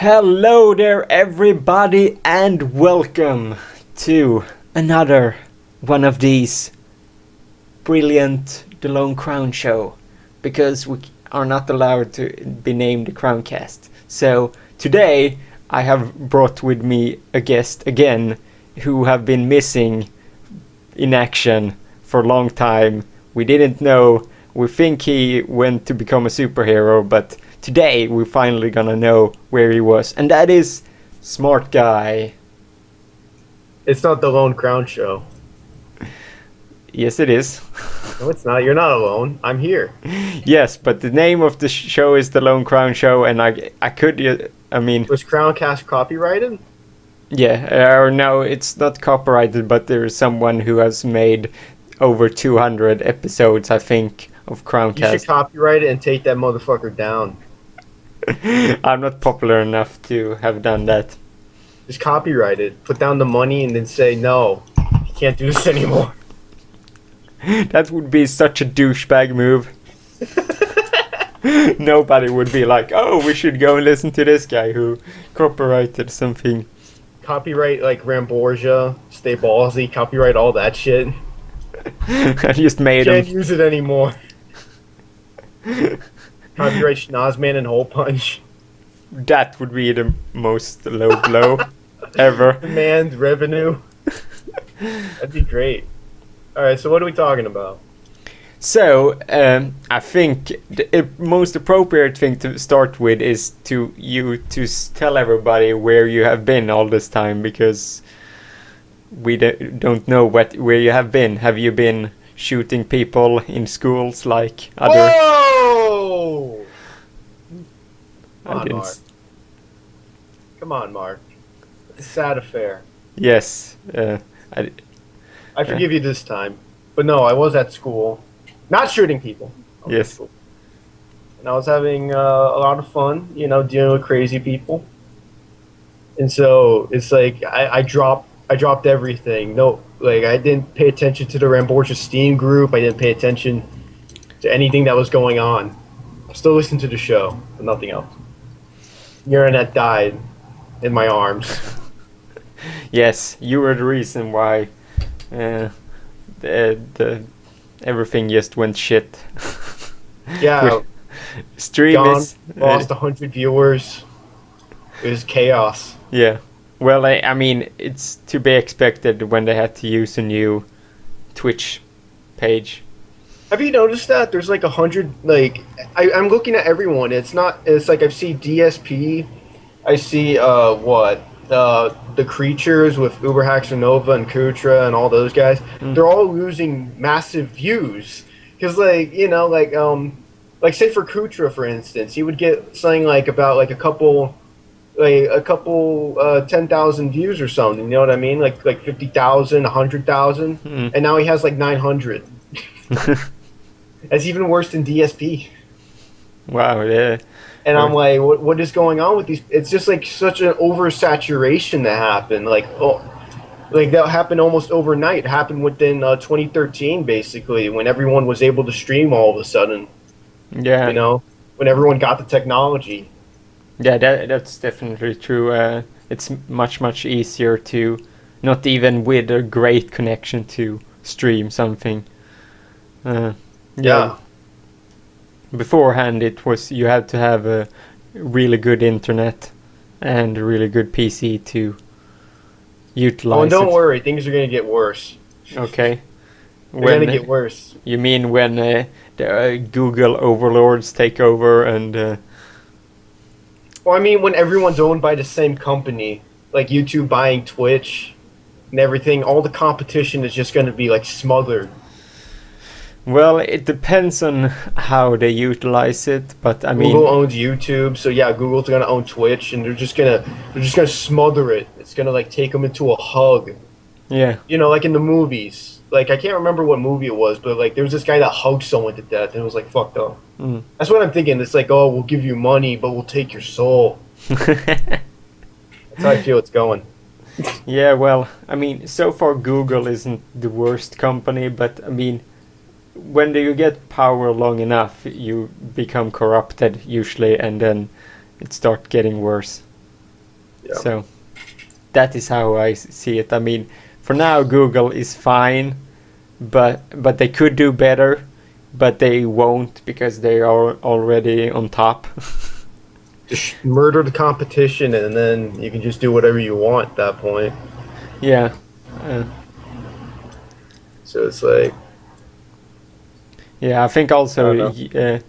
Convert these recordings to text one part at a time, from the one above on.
Hello there, everybody, and welcome to another one of these brilliant The Lone Crown Show, because we are not allowed to be named the Crowncast. So today I have brought with me a guest again who have been missing in action for a long time. We didn't know. We think he went to become a superhero, but today we're finally gonna know where he was, and that is Smrtgy. It's not the Lone Crown Show. Yes, it is. No, it's not. You're not alone. I'm here. Yes, but the name of the show is The Lone Crown Show, and I could, I mean, Was Crowncast copyrighted? yeah, or no, it's not copyrighted, but there is someone who has made over 200 episodes, I think, of You should Crowncast. copyright it and take that motherfucker down. I'm not popular enough to have done that. Just copyright it. Put down the money and then say, no, you can't do this anymore. That would be such a douchebag move. Nobody would be like, oh, we should go and listen to this guy who copyrighted something. Copyright like Ramborgia, Stay Ballsy, copyright all that shit. I just made Can't him. use it anymore. Copyright Schnozman and Hole Punch. That would be the most low blow ever. Demand revenue. That'd be great. Alright, so what are we talking about? So, I think the most appropriate thing to start with is to tell everybody where you have been all this time, because we don't know where you have been. Have you been shooting people in schools like other? Whoa! Come I on, didn't Mark. Come on, Mark. It's a sad affair. Yes. I forgive you this time. But no, I was at school. Not shooting people. I was at Yes. school. And I was having a lot of fun, dealing with crazy people. And so it's like I dropped everything. No, like I didn't pay attention to the Ramborgia Steam group. I didn't pay attention to anything that was going on. I still listened to the show, but nothing else. Uranette died in my arms. Yes, you were the reason why the everything just went shit. Yeah, Stream John is lost 100 viewers. It was chaos. yeah. Well, I mean, it's to be expected when they had to use a new Twitch page. Have you noticed that there's like 100? Like I'm looking at everyone. It's not. It's like I see DSP. I see the creatures with Uber Nova and Kutra and all those guys. They're all losing massive views because like say for Kutra, for instance, he would get something like about like a couple 10,000 views or something. You know what I mean? Like 50,000, 100,000, and now he has like 900. That's even worse than DSP. Wow, yeah. And I'm like, what is going on with these? It's just like such an oversaturation that happened. Like that happened almost overnight. It happened within 2013, basically, when everyone was able to stream all of a sudden. Yeah. When everyone got the technology. Yeah, that's definitely true. It's much easier to, not even with a great connection, to stream something. Yeah. Beforehand, it was you had to have a really good internet and a really good PC to utilize. Oh, and don't it. worry, things are gonna get worse. Okay. They're gonna get worse. You mean when the Google overlords take over and? Well, I mean, when everyone's owned by the same company, like YouTube buying Twitch and everything, all the competition is just gonna be like smothered. Well, it depends on how they utilize it, but I mean, Google owns YouTube, so yeah, Google's gonna own Twitch, and they're just gonna smother it. It's gonna like take them into a hug. yeah, Like in the movies. Like I can't remember what movie it was, but like there was this guy that hugged someone to death, and it was like fucked up. That's what I'm thinking. It's like, oh, we'll give you money, but we'll take your soul. That's how I feel it's going. yeah. Well, I mean, so far Google isn't the worst company, but I mean, when you get power long enough, you become corrupted usually, and then it starts getting worse. Yeah. So that is how I see it. I mean, for now Google is fine, but they could do better, but they won't because they are already on top. Just murder the competition, and then you can just do whatever you want at that point. Yeah. Uh, So it's like, yeah, I think I also don't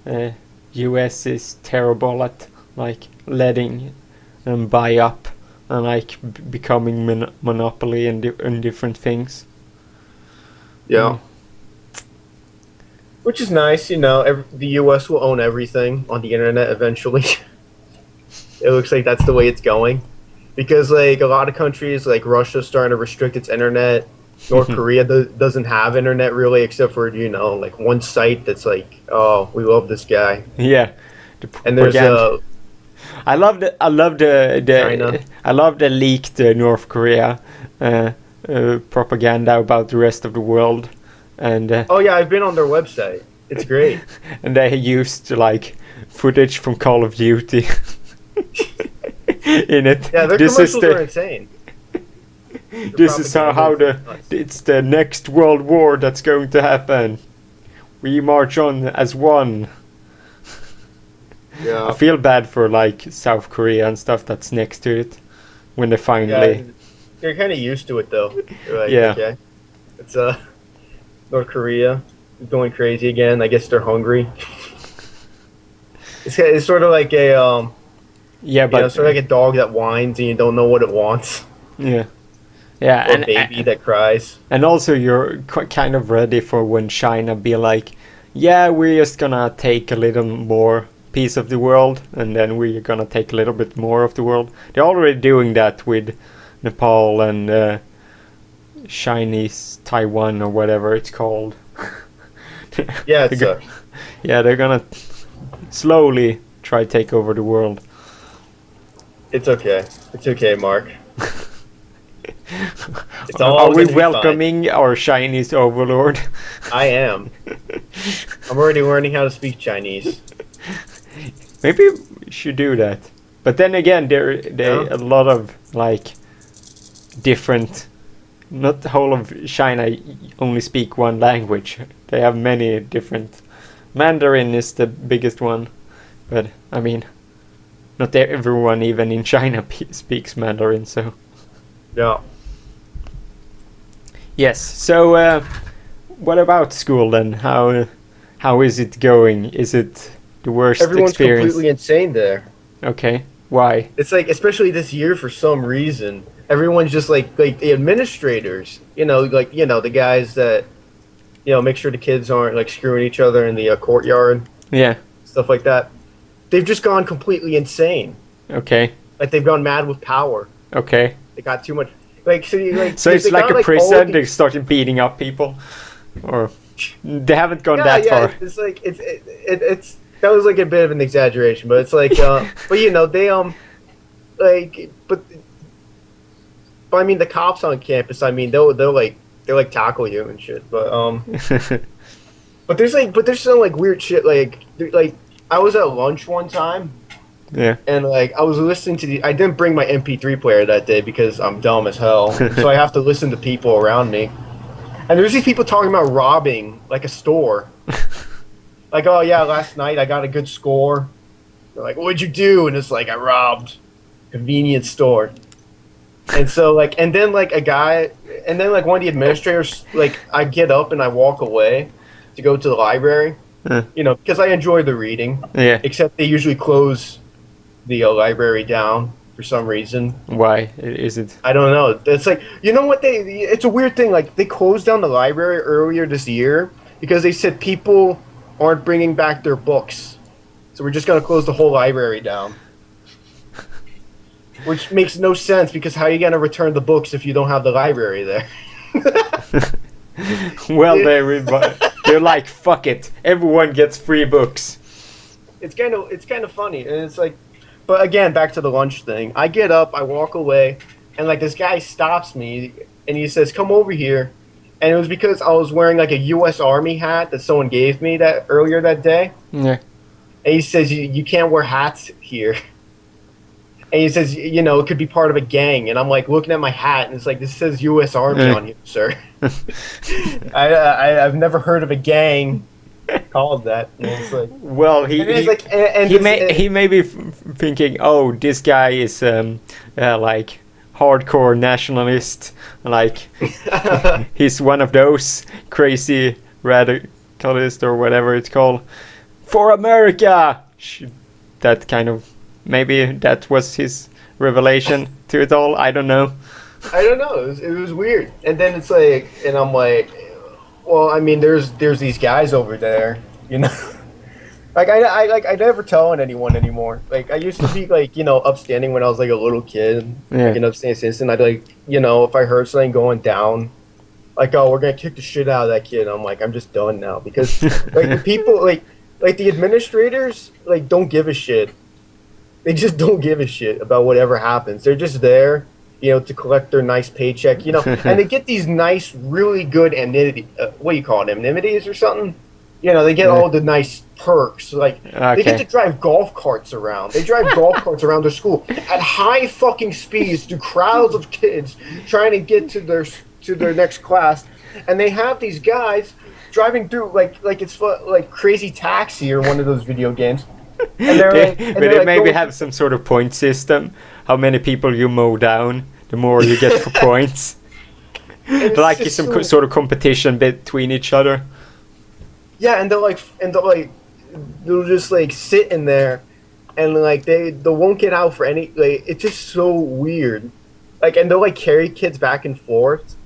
know. US is terrible at like letting them buy up and like becoming monopoly in different things. Yeah. Which is nice, the U.S. will own everything on the internet eventually. It looks like that's the way it's going, because like a lot of countries, like Russia's starting to restrict its internet. North Korea doesn't have internet really, except for like one site that's like, oh, we love this guy. Yeah, the And there's propaganda. I love China. the leaked North Korea propaganda about the rest of the world, and Oh yeah, I've been on their website. It's great. and they used like footage from Call of Duty in it. Yeah, their This is commercials are the insane. this is how it's the next world war that's going to happen. We march on as one. I Yeah. feel bad for like South Korea and stuff that's next to it when they Yeah, finally. they're kind of used to it though. They're like, Yeah. okay, it's North Korea going crazy again. I guess they're hungry. It's sort of like a Yeah, but sort of like a dog that whines and you don't know what it wants, yeah, yeah, or a baby that cries. and also you're kind of ready for when China be like, yeah, we're just gonna take a little more piece of the world, and then we're gonna take a little bit more of the world. They're already doing that with Nepal and Chinese Taiwan or whatever it's called. Yeah, it They're go- sucks. yeah, they're gonna slowly try to take over the world. It's okay. It's okay, Mark. It's all Are we gonna be fine. welcoming our Chinese overlord? I am. I'm already learning how to speak Chinese. Maybe we should do that. But then again, there Yeah. a lot of like different. Not the whole of China only speak one language. They have many different. Mandarin is the biggest one, but I mean, not everyone even in China speaks Mandarin. So Yeah. yes. So what about school then? How is it going? Is it the worst Everyone's experience? completely insane there. Okay. Why? It's like, especially this year, for some reason, everyone's just like the administrators, the guys that make sure the kids aren't like screwing each other in the courtyard, Yeah. stuff like that. They've just gone completely insane. Okay. Like they've gone mad with power. Okay. They got too much. Like So it's they like got, a all prison. of They these- started beating up people, or they haven't gone yeah, that yeah. far. It's like it's that was like a bit of an exaggeration, but it's like but they like but I mean the cops on campus. I mean they'll like tackle you and shit. But there's some like weird shit like I was at lunch one time Yeah. and like I was listening to I didn't bring my MP3 player that day because I'm dumb as hell, so I have to listen to people around me. And there's these people talking about robbing like a store. Like, oh yeah, last night I got a good score. They're like, what'd you do? And it's like, I robbed a convenience store. And so and then like one of the administrators, like I get up and I walk away to go to the library, because I enjoy the reading. Yeah. Except they usually close the library down for some reason. Why is it? I don't know. It's like, it's a weird thing. Like they closed down the library earlier this year because they said people aren't bringing back their books. So we're just going to close the whole library down. Which makes no sense because how are you going to return the books if you don't have the library there? Well, they're like, fuck it. Everyone gets free books. It's kind of funny, and it's like, but again, back to the lunch thing. I get up, I walk away, and like this guy stops me, and he says, "Come over here," and it was because I was wearing like a U.S. Army hat that someone gave me that earlier that day, Yeah. and he says, "You can't wear hats here." And he says, you know, it could be part of a gang. And I'm like looking at my hat, and it's like, this says U.S. Army Uh, on here, sir. I've never heard of a gang called that. And it's like, well, and it's like, and he this, may be thinking, oh, this guy is like hardcore nationalist, like he's one of those crazy radicalist or whatever it's called for America. That kind of, maybe that was his revelation to it all. I don't know. I don't know. It was weird. And then it's like, and I'm like, well, I mean, there's these guys over there, you know. Like I never tell on anyone anymore. Like I used to be like, you know, upstanding when I was like a little kid, like Yeah. an upstanding citizen. I'd like, you know, if I heard something going down, like, oh, we're gonna kick the shit out of that kid. I'm like, I'm just done now because like the people like the administrators like don't give a shit. They just don't give a shit about whatever happens. They're just there, you know, to collect their nice paycheck, you know, and they get these nice, really good anonymity. What do you call it, anonymities or something? You know, they get all the nice perks. Like they get to Okay. drive golf carts around. They drive golf carts around their school at high fucking speeds through crowds of kids trying to get to their next class, and they have these guys driving through like it's like Crazy Taxi or one of those video games. And they're like, and But they're they like maybe going have some sort of point system. How many people you mow down, the more you get for points. and it's Like just some so, sort of competition between each other. yeah, and they're like they'll just like sit in there, and like they won't get out for any like it's just so weird, like and they'll like carry kids back and forth,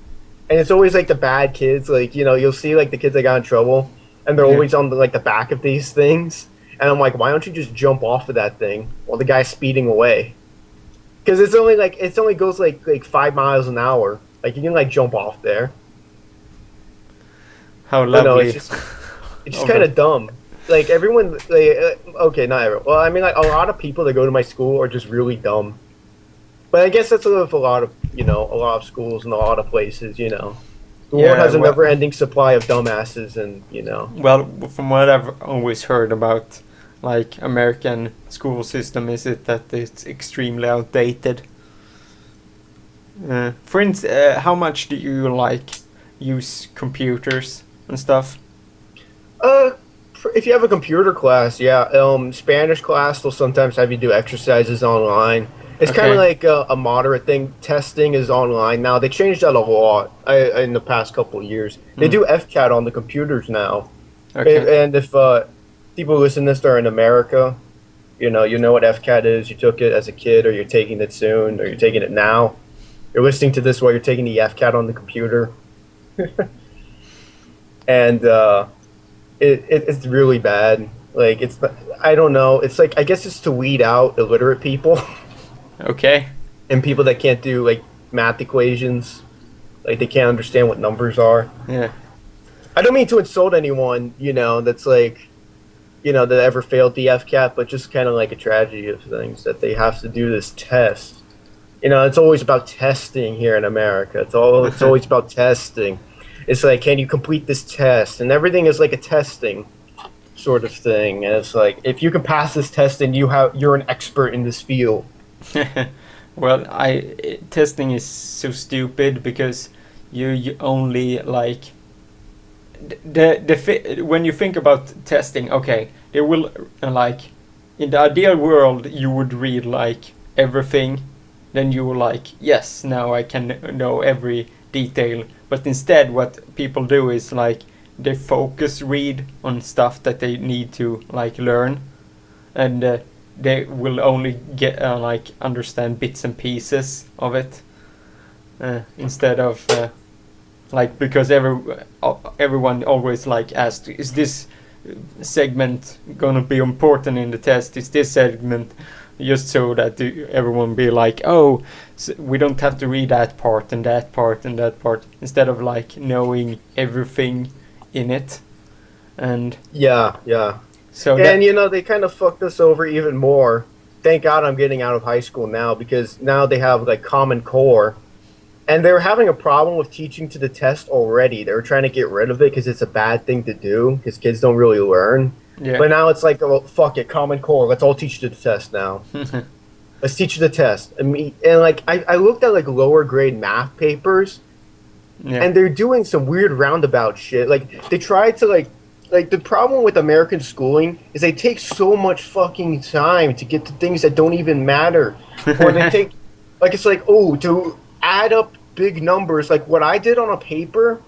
and it's always like the bad kids, like you know you'll see like the kids that got in trouble, and they're Yeah. always on like the back of these things, and I'm like, why don't you just jump off of that thing while the guy's speeding away? Because it's only goes like 5 miles an hour, like you can like jump off there. How But no, lovely. it's just Okay. kind of dumb. Like everyone, like, okay, not everyone. Well, I mean, like a lot of people that go to my school are just really dumb. But I guess that's with a lot of a lot of schools and a lot of places. You know, the world Yeah, has a well- never-ending supply of dumbasses, and Well, from what I've always heard about, like American school system, is it that it's extremely outdated. For instance, how much do you like use computers and stuff? if you have a computer class, yeah, Spanish class, they'll sometimes have you do exercises online. It's kind Okay. of like a moderate thing. Testing is online now. They changed that a lot in the past couple of years. They do FCAT on the computers now. Okay. And if people listen to this that are in America, you know what FCAT is. You took it as a kid, or you're taking it soon, or you're taking it now. You're listening to this while you're taking the FCAT on the computer. And it's really bad. Like I don't know. It's like I guess it's to weed out illiterate people Okay. and people that can't do like math equations. Like they can't understand what numbers are. Yeah. I don't mean to insult anyone, that's like, that ever failed the FCAT, but just kind of like a tragedy of things that they have to do this test. It's always about testing here in America. It's always about testing. It's like, can you complete this test? And everything is like a testing sort of thing. And it's like, if you can pass this test, then you're an expert in this field. Well, testing is so stupid because you only like when you think about testing, okay, it will like in the ideal world you would read like everything, then you were like, yes, now I can know every detail. But instead, what people do is like they focus read on stuff that they need to like learn, and they will only get like understand bits and pieces of it instead of like because everyone always like asks, is this segment gonna be important in the test? Is this segment just so that everyone be like, oh, so we don't have to read that part and that part and that part, instead of like knowing everything in it. And Yeah. so And they kind of fucked us over even more. Thank God I'm getting out of high school now, because now they have like Common Core, and they were having a problem with teaching to the test already. They were trying to get rid of it because it's a bad thing to do because kids don't really learn. yeah. But now it's like, oh, fuck it, Common Core. Let's all teach to the test now. Let's teach you the test. And like I looked at like lower grade math papers, Yeah. and they're doing some weird roundabout shit. Like they try to like the problem with American schooling is they take so much fucking time to get to things that don't even matter, or they take like it's like oh to add up big numbers. Like what I did on a paper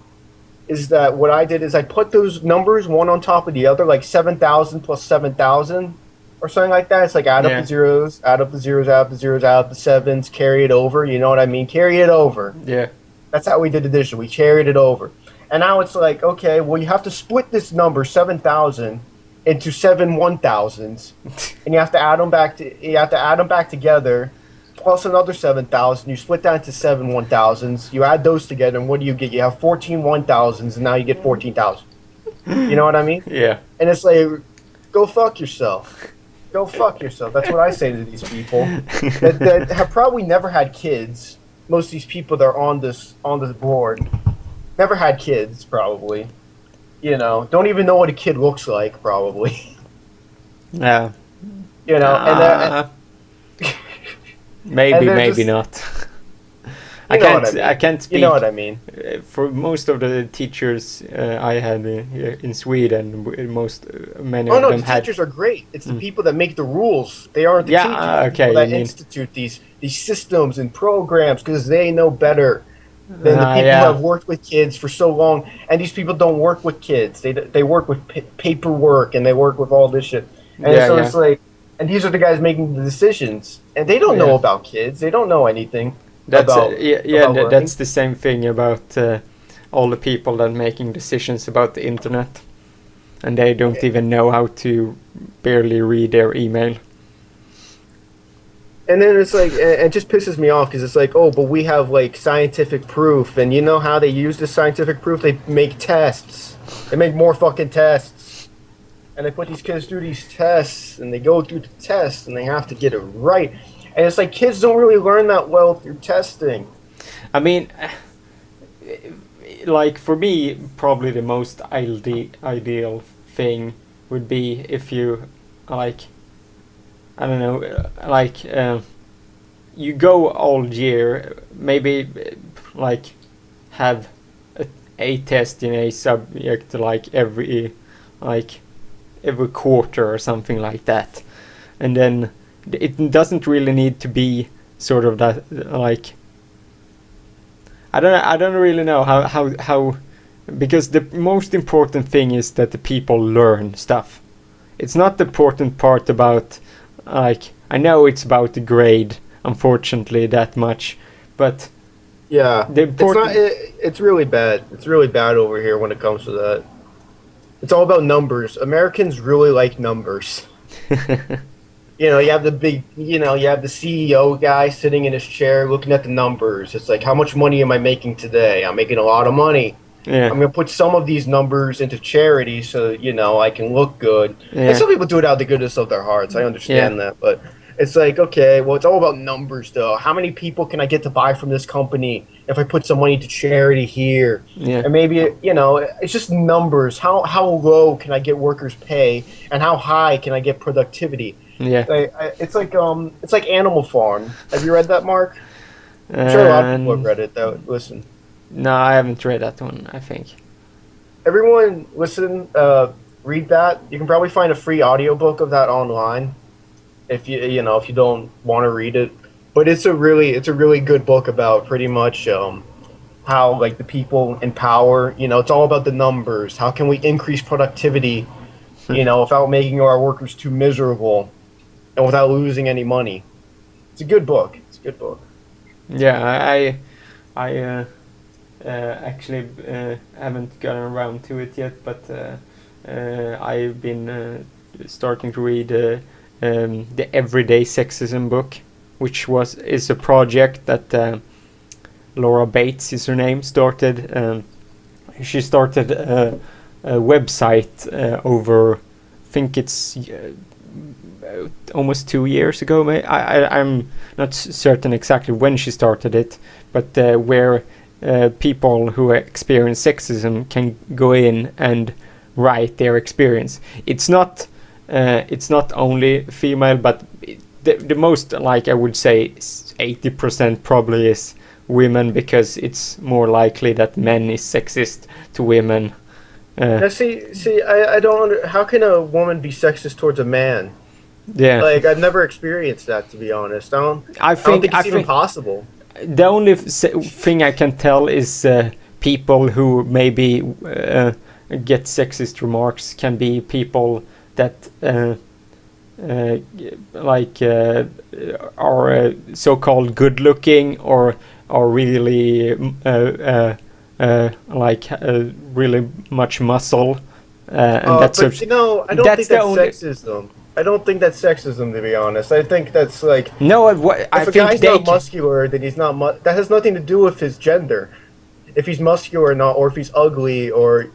is that what I did is I put those numbers one on top of the other, like 7,000 plus 7,000 or something like that. It's like add up the Yeah. zeros, add up the zeros, add up the zeros, add up the sevens, carry it over. You know what I mean? Carry it over. Yeah. That's how we did addition. We carried it over. And now it's like, okay, well, you have to split this number, 7,000, into 7 1,000s, and you have to add them back together, plus another 7,000. You split that into 7 1,000s. You add those together, and what do you get? You have 14 1,000s, and now you get 14,000. You know what I mean? Yeah. And it's like, go fuck yourself. Go fuck yourself. That's what I say to these people that have probably never had kids. Most of these people that are on this board never had kids, probably. You know, don't even know what a kid looks like, probably. Yeah. You know, Maybe, and maybe just, not. you know what I mean. I can't speak. You know what I mean. For most of the teachers I had here in Sweden, many Oh of no, them the had. teachers are great. It's the people that make the rules. They aren't the Yeah, teachers. The okay, people that you mean- institute these systems and programs because they know better than the people yeah. who have worked with kids for so long. And these people don't work with kids. They work with paperwork and they work with all this shit. And Yeah, so yeah. it's like, and these are the guys making the decisions, and they don't know Yeah. about kids. They don't know anything. That's about, about learning. that's the same thing about all the people that making decisions about the internet, and they don't even know how to barely read their email. And then it's like, it just pisses me off because it's like, oh, but we have like scientific proof, and you know how they use the scientific proof? They make tests. They make more fucking tests, and they put these kids through these tests, and they go through the tests, and they have to get it right. And it's like kids don't really learn that well through testing. I mean, like for me, probably the most ideal thing would be if you, like, I don't know, like you go all year, maybe like have a test in a subject like every quarter or something like that, and then it doesn't really need to be sort of that like I don't really know how because the most important thing is that the people learn stuff. It's not the important part about like I know it's about the grade, unfortunately, that much, but Yeah, the important it's really bad. It's really bad over here when it comes to that. It's all about numbers. Americans really like numbers. You know, you have the CEO guy sitting in his chair looking at the numbers. It's like, how much money am I making today? I'm making a lot of money. yeah. I'm going to put some of these numbers into charity so, I can look good. Yeah. And some people do it out of the goodness of their hearts. I understand that. But it's like, okay, well, it's all about numbers, though. How many people can I get to buy from this company if I put some money to charity here? Yeah. And maybe, it's just numbers. How low can I get workers' pay? And how high can I get productivity? Yeah. It's like Animal Farm. Have you read that, Mark? I'm sure a lot of people have read it, though. Listen. No, I haven't read that one, I think. Everyone, listen, read that. You can probably find a free audiobook of that online if you don't want to read it. But it's a really good book about pretty much how like the people in power, it's all about the numbers. How can we increase productivity, without making our workers too miserable and without losing any money. It's a good book. Yeah, I actually haven't gotten around to it yet, but I've been starting to read the Everyday Sexism book, which is a project that Laura Bates is her name started. She started a website over, I think it's almost 2 years ago. I'm not certain exactly when she started it, but where people who experience sexism can go in and write their experience. It's not only female, but the most, like, I would say 80% probably is women, because it's more likely that men is sexist to women. Now, see, I don't how can a woman be sexist towards a man? Yeah, Like, I've never experienced that, to be honest. I I don't think think it's even possible. the only thing I can tell is people who maybe get sexist remarks can be people that like are so-called good-looking, or are really like really much muscle, and that's But you know, I don't think the that's only. sexism. I don't think that's sexism, to be honest. I think that's like No, I if a think guy's they. not muscular, then he's not. That has nothing to do with his gender. If he's muscular or not, or if he's ugly, or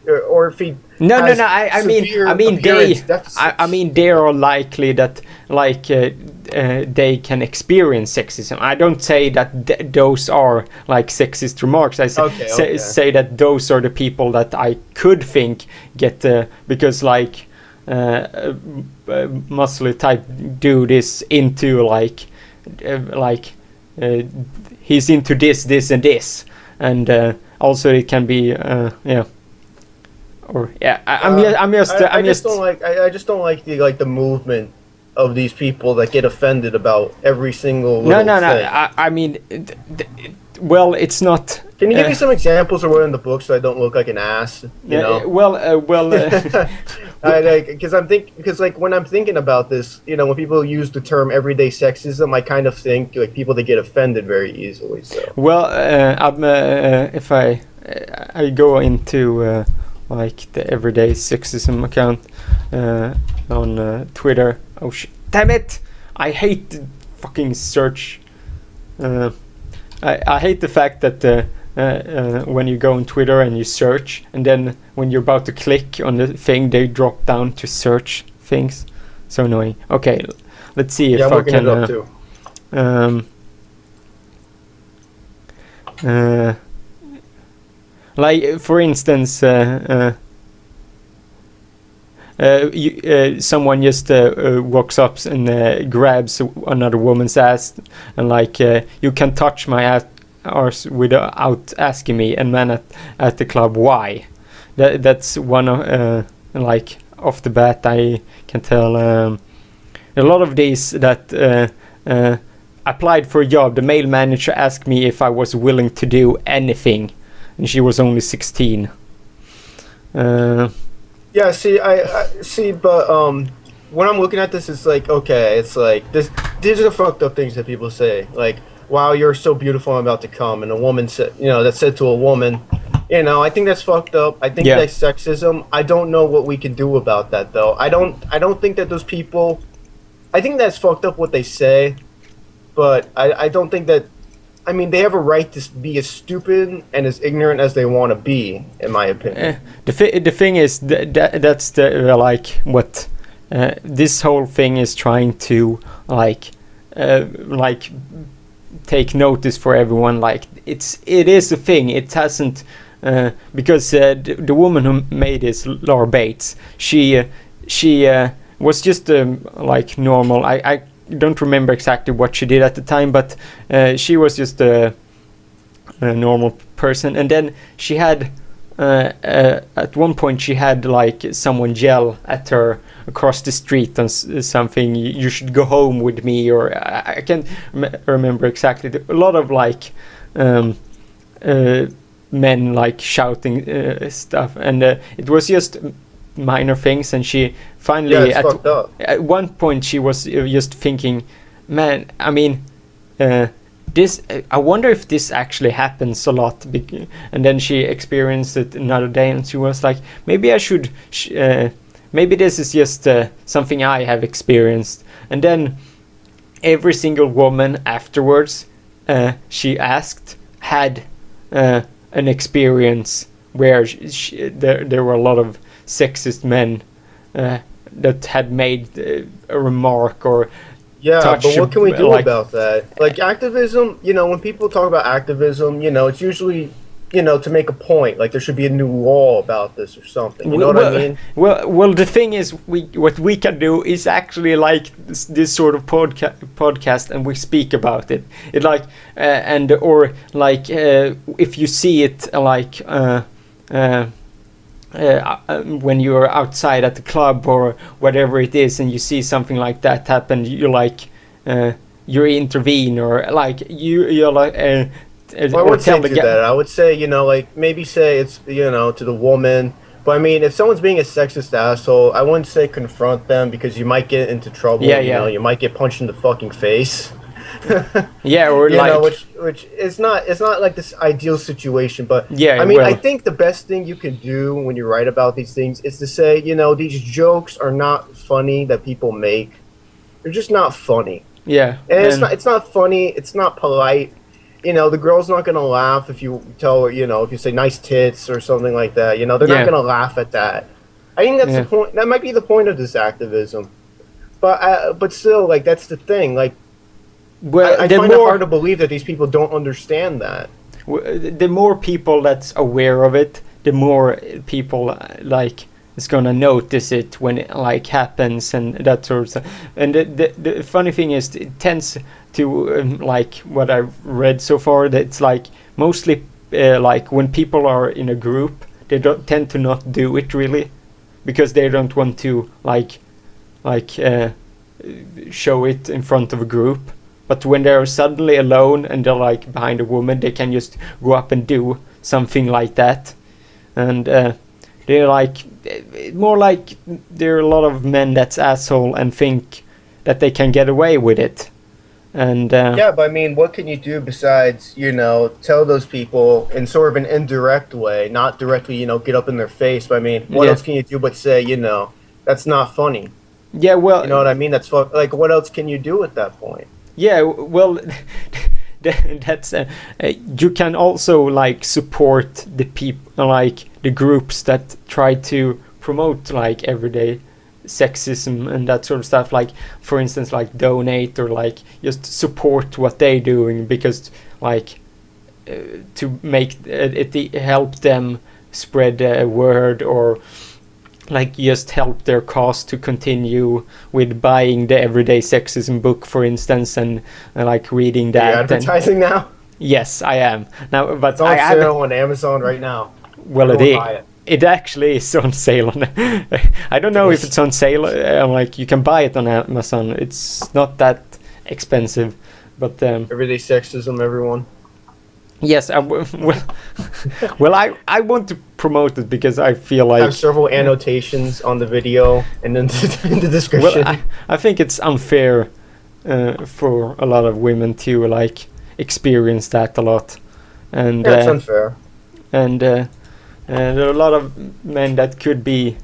if he No, has I mean, severe I mean appearance they. deficits. I mean they are likely that, like, they can experience sexism. I don't say that those are like sexist remarks. I say, Okay. say that those are the people that I could think get because, like, muscly type dude is into he's into this and this, and also it can be yeah. Or yeah, I just don't like. I just don't like the movement of these people that get offended about every single little no. thing. I mean, well, it's not. Can you give me some examples of what in the book so I don't look like an ass? You know. Well. Because like when I'm thinking about this, you know, when people use the term everyday sexism, I kind of think like people that get offended very easily. So. Well, if I go into like the everyday sexism account on Twitter. Oh shit! Damn it! I hate the fucking search. I hate the fact that when you go on Twitter and you search, and then when you're about to click on the thing, they drop down to search things. So annoying. Okay, let's see if I can. It up too. Like, for instance, someone just walks up and grabs another woman's ass, and like, you can touch my arse without asking me, and man at the club, why? That's one of like off the bat I can tell. A lot of these that applied for a job, the male manager asked me if I was willing to do anything, and she was only 16. Yeah, see, I see, but when I'm looking at this, it's like, okay, it's like this. These are the fucked up things that people say, like, "Wow, you're so beautiful, I'm about to come," and a woman said, you know, that said to a woman, you know, I think that's fucked up. I think that's sexism. I don't know what we can do about that, though. I don't think that those people. I think that's fucked up what they say, but I don't think that. I mean, they have a right to be as stupid and as ignorant as they want to be, in my opinion. The thing is, that's the like what this whole thing is trying to like take notice for everyone. Like, it is a thing. It hasn't because the woman who made this, Laura Bates, she was just like normal. I don't remember exactly what she did at the time, but she was just a normal person. And then she had at one point she had like someone yell at her across the street on something, you should go home with me, or I can't remember exactly. A lot of like men like shouting stuff, and it was just minor things, and she finally at one point she was just thinking, man, I mean, this, I wonder if this actually happens a lot. And then she experienced it another day, and she was like, maybe I should maybe this is just something I have experienced. And then every single woman afterwards she asked had an experience where there were a lot of sexist men that had made a remark or but what can we do about that? Like activism, you know, when people talk about activism, you know, it's usually to make a point. Like there should be a new law about this or something. You know what I mean? Well, the thing is, what we can do is actually like this sort of podcast, and we speak about it. It like and or like if you see it like when you're outside at the club or whatever it is, and you see something like that happen, you like you intervene, or like you're like. Well, I wouldn't say do that. I would say, like maybe say it's, to the woman. But I mean, if someone's being a sexist asshole, I wouldn't say confront them because you might get into trouble. Yeah, You might get punched in the fucking face. Yeah, or which is not, it's not like this ideal situation. But yeah, I mean, I think the best thing you can do when you write about these things is to say, these jokes are not funny that people make. They're just not funny. Yeah, and it's not funny. It's not polite. The girl's not gonna laugh if you tell her, if you say nice tits or something like that. They're not gonna laugh at that. I think that's the point. That might be the point of this activism. But still, like that's the thing. Like, I find it hard to believe that these people don't understand that. The more people that's aware of it, the more people like is gonna notice it when it like happens and that sort of stuff. And the funny thing is, it tends to like what I've read so far, that it's like mostly like when people are in a group, they don't tend to not do it really, because they don't want to like show it in front of a group. But when they're suddenly alone and they're like behind a woman, they can just go up and do something like that. And they're like more like there are a lot of men that's asshole and think that they can get away with it. And yeah, but I mean, what can you do besides tell those people in sort of an indirect way, not directly get up in their face, but I mean, what else can you do but say that's not funny? Yeah, well, you know what I mean? That's like, what else can you do at that point? Yeah, well, that's you can also like support the people, like the groups that try to promote like everyday sexism and that sort of stuff. Like, for instance, like donate or like just support what they're doing, because like to make it help them spread the word, or like just help their cause to continue with buying the Everyday Sexism book, for instance, and like reading that. Are you advertising now? Yes, I am now, but it's on sale on Amazon right now. Well, it actually is on sale on. I don't know if it's on sale. Like you can buy it on Amazon. It's not that expensive, but Everyday Sexism, everyone. Yes, well, I want to promote it because I feel like I have several annotations on the video and then in the description. Well, I think it's unfair for a lot of women to like experience that a lot, and it's unfair. And there are a lot of men that could be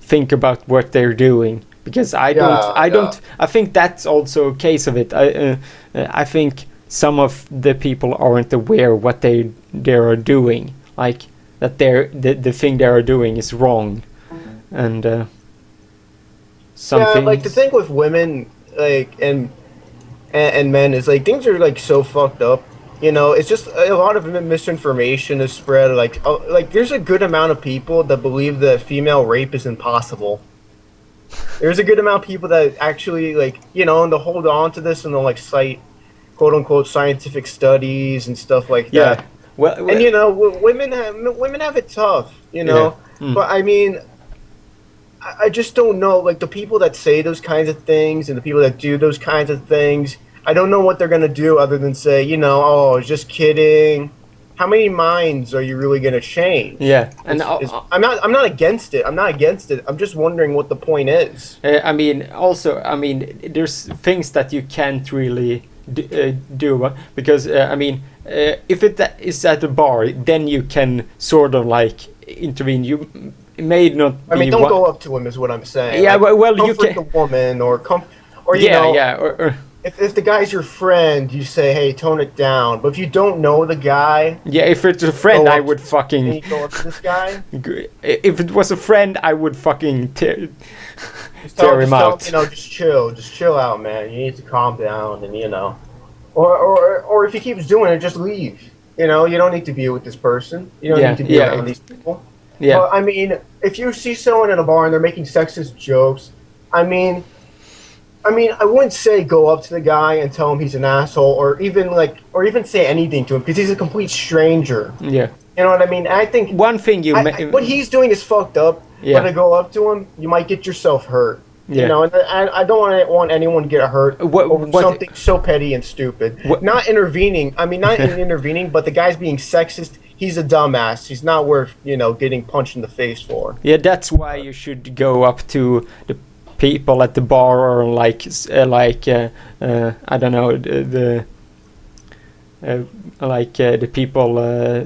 think about what they're doing, because I don't. I think that's also a case of it. I think some of the people aren't aware what they are doing, like that the thing they are doing is wrong, and something. Yeah, like the thing with women, like and men is like things are like so fucked up. It's just a lot of misinformation is spread. Like there's a good amount of people that believe that female rape is impossible. There's a good amount of people that actually like and they'll hold on to this and they'll like cite quote unquote scientific studies and stuff like that. Well, and women have it tough, But I mean, I just don't know. Like the people that say those kinds of things and the people that do those kinds of things, I don't know what they're gonna do other than say, oh, just kidding. How many minds are you really gonna change? Yeah, and I'm not against it. I'm not against it. I'm just wondering what the point is. I mean, there's things that you can't really do because if it is at a bar, then you can sort of like intervene. You may not. Don't go up to him, is what I'm saying. Yeah, like, well, you can. The woman, or if the guy's your friend, you say, hey, tone it down. But if you don't know the guy, if it's a friend, I would fucking. You go up to this guy. If it was a friend, I would fucking tear him out. Just chill out, man. You need to calm down, and or if he keeps doing it, just leave. You know, you don't need to be with this person. You don't need Yeah, to be yeah, around these people. yeah, But I mean, if you see someone in a bar and they're making sexist jokes, I mean, I wouldn't say go up to the guy and tell him he's an asshole, or even say anything to him because he's a complete stranger. yeah. You know what I mean? I think One thing what he's doing is fucked up. But yeah, to go up to him, you might get yourself hurt. You yeah. know, and I don't want anyone to get hurt over What, something so petty and stupid. what, Not intervening. I mean, not in intervening, but the guy's being sexist. He's a dumbass. He's not worth getting punched in the face for. yeah, that's why you should go up to the people at the bar or I don't know the people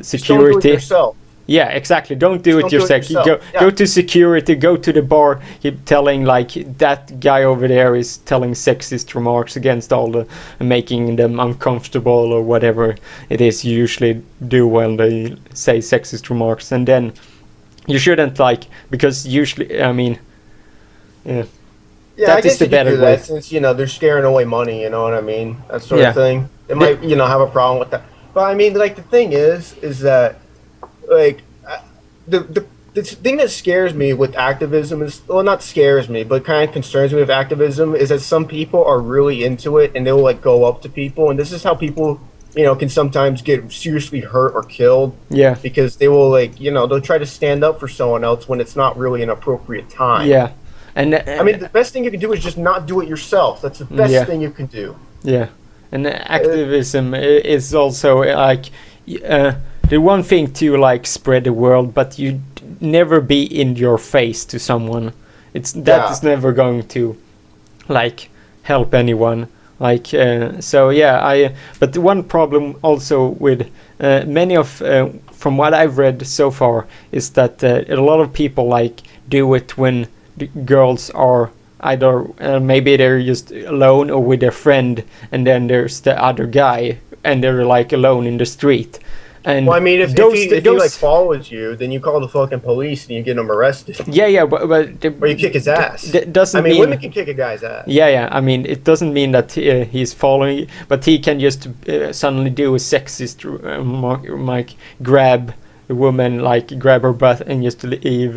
Just don't do it security. yourself. Yeah, exactly. Don't do Just it don't do it yourself. yourself. Go Yeah. go to security. Go to the bar. Keep telling like that guy over there is telling sexist remarks against all the making them uncomfortable or whatever it is you usually do when they say sexist remarks. And then you shouldn't because usually I mean, yeah, Yeah, that I is guess the you could better do way. that since they're scaring away money. You know what I mean? That sort Yeah. of thing. They might have a problem with that. But I mean, like the thing is that like the thing that scares me with activism is, well, not scares me, but kind of concerns me with activism is that some people are really into it and they'll like go up to people, and this is how people can sometimes get seriously hurt or killed Yeah, because they will they'll try to stand up for someone else when it's not really an appropriate time. yeah, and I mean, the best thing you can do is just not do it yourself. That's the best Yeah. thing you can do. yeah, and activism is also the one thing to spread the world, but you never be in your face to someone. That is never going to help anyone. So yeah, but the one problem also with many of from what I've read so far is that a lot of people do it when the girls are either maybe they're just alone or with their friend, and then there's the other guy and they're alone in the street. And Well, I mean, if he follows you, then you call the fucking police and you get him arrested, yeah, but or you kick his ass. doesn't I mean, mean women can kick a guy's ass. yeah. I mean, it doesn't mean that he's following, but he can just suddenly do a sexist grab a woman, grab her butt and just leave,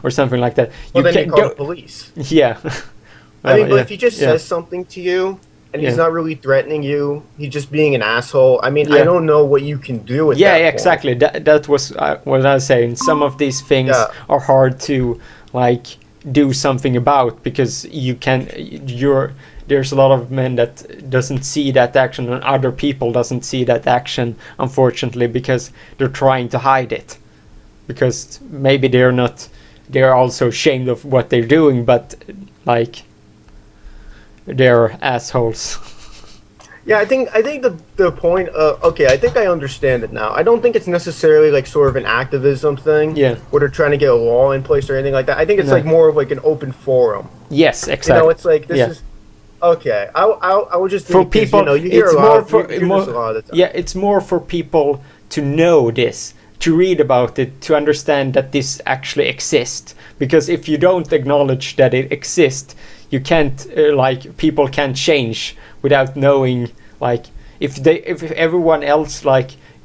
or something like that. Well, then you call the police. Yeah. I mean, but yeah, if he just says something to you and he's Yeah. not really threatening you, he's just being an asshole. I mean, Yeah. I don't know what you can do at that yeah, point. exactly. That was what I was saying. Some of these things Yeah. are hard to do something about because there's a lot of men that doesn't see that action, and other people doesn't see that action, unfortunately, because they're trying to hide it, because maybe they're also ashamed of what they're doing, but they're assholes. Yeah, I think the point. Okay, I think I understand it now. I don't think it's necessarily sort of an activism thing. Yeah. Where they're trying to get a law in place or anything like that. I think it's No. more of an open forum. Yes, exactly. You know, it's like this Yeah. is. Okay, I would just For think 'cause, people, you hear it's a more lot. for You hear this a lot of the time. yeah, it's more for people to know this, to read about it, to understand that this actually exists. Because if you don't acknowledge that it exists, you can't people can't change without knowing. If everyone else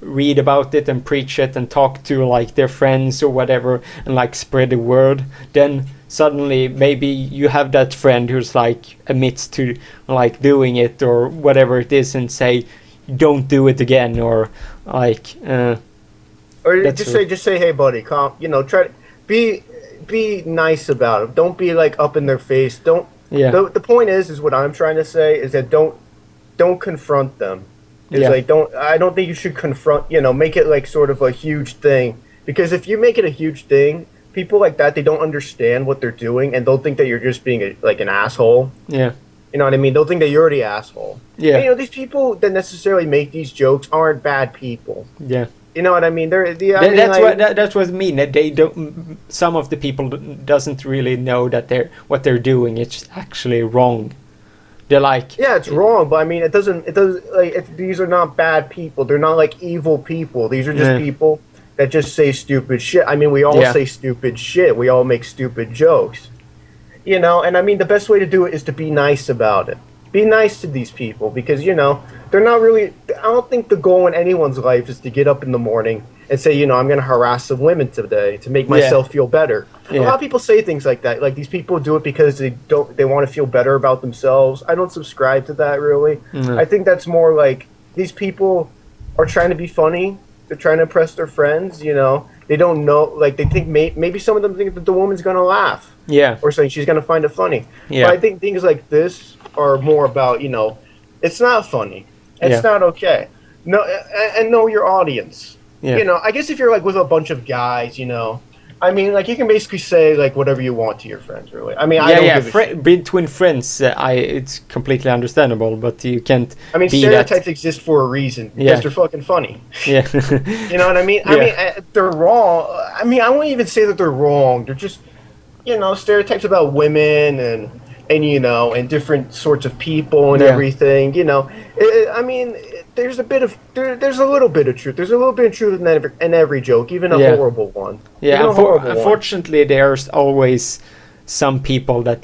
read about it and preach it and talk to their friends or whatever and spread the word, then suddenly maybe you have that friend who's admits to doing it or whatever it is and say don't do it again, or Or That's just say, hey, buddy, calm. Try to be nice about it. Don't be up in their face. Don't. yeah The point is what I'm trying to say is that don't confront them. It's Yeah. I don't think you should confront. Make it sort of a huge thing, because if you make it a huge thing, people like that, they don't understand what they're doing, and they'll think that you're just being an asshole. yeah You know what I mean? They'll think that you're the asshole. yeah And, these people that necessarily make these jokes aren't bad people. yeah You know what I mean? that's what I mean, that they don't, some of the people doesn't really know that what they're doing it's actually wrong. They're Yeah, it's wrong, but I mean, it doesn't. These are not bad people. They're not evil people. These are just Yeah. people that just say stupid shit. I mean, we all Yeah. say stupid shit. We all make stupid jokes. And I mean, the best way to do it is to be nice about it. Be nice to these people because they're not really. I don't think the goal in anyone's life is to get up in the morning and say, I'm going to harass some women today to make Yeah. myself feel better. A lot Yeah. of people say things like that. Like these people do it because they want to feel better about themselves. I don't subscribe to that really. Mm. I think that's more like these people are trying to be funny. They're trying to impress their friends. They don't know. Like they think maybe some of them think that the woman's going to laugh Yeah. or saying she's going to find it funny. Yeah. But I think things like this are more about it's not funny. It's Yeah. not okay. No, and know your audience. Yeah. I guess if you're like with a bunch of guys, I mean, like you can basically say like whatever you want to your friends. Really, I mean, I don't give a shit. Between friends, it's completely understandable, but you can't. I mean, be stereotypes that. exist for a reason because Yeah. they're fucking funny. Yeah. You know what I mean? I Yeah. mean, they're wrong. I mean, I won't even say that they're wrong. They're just, stereotypes about women and different sorts of people and Yeah. everything. I mean, there's a little bit of truth. There's a little bit of truth in every joke, even a Yeah. horrible one. Yeah, Even a horrible one. unfortunately, there's always some people that